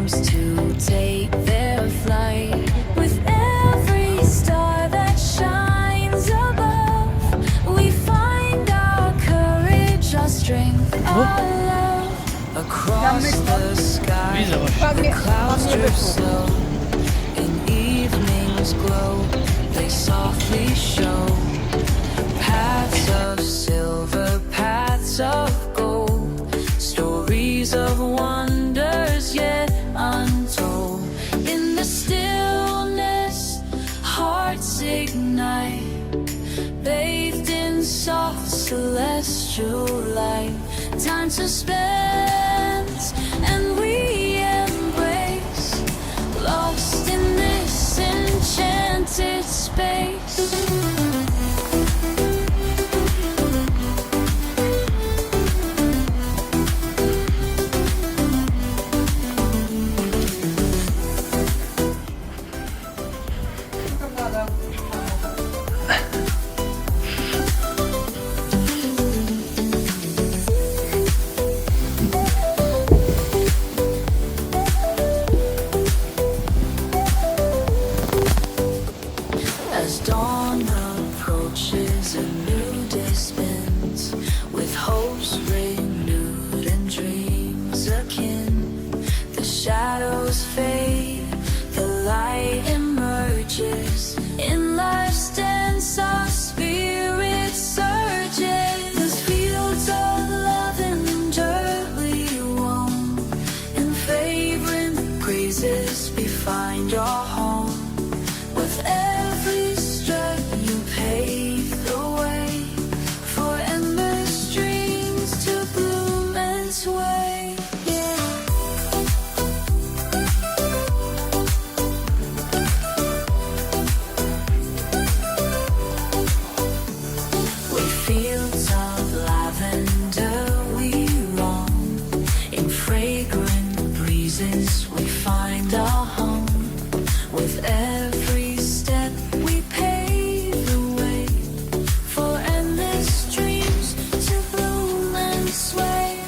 dreams to take their flight. With every star that shines above, we find our courage, our strength, our love. Across the sky, the clouds drift slow. In evening's glow, they softly show paths of silver, paths of gold, stories of wonders yet untold. In the stillness, hearts ignite, bathed in soft celestial light. Time suspense, and we embrace, lost in this enchanted space. As dawn approaches, a new day spins, with hopes renewed and dreams akin. The shadows fade, the light emerges. In life's dance, our spirit surges. The fields of lavender we roam, in fragrant breezes we find our home. With every step you pave the way for endless dreams to bloom and sway. Yeah. With fields of lavender we roam, in fragrant breezes we find our home. With every step we pave the way for endless dreams to bloom and sway.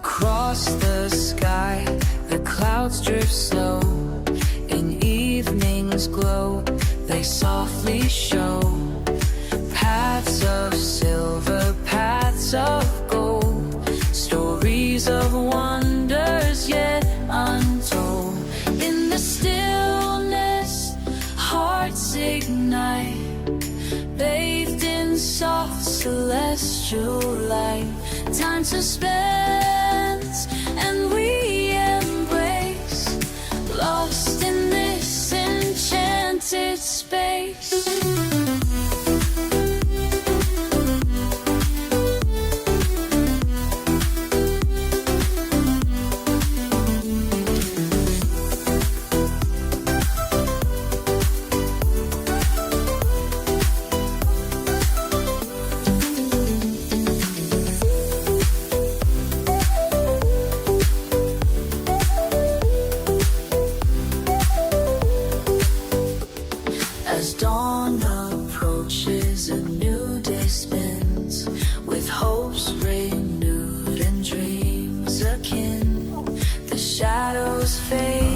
Across the sky, the clouds drift slow. In evening's glow, they softly show paths of silver, paths of gold, stories of wonders yet untold. In the stillness, hearts ignite, bathed in soft celestial light. Time suspense, and we embrace, lost in this enchanted space. As dawn approaches, a new day spins, with hopes renewed and dreams akin. The shadows fade,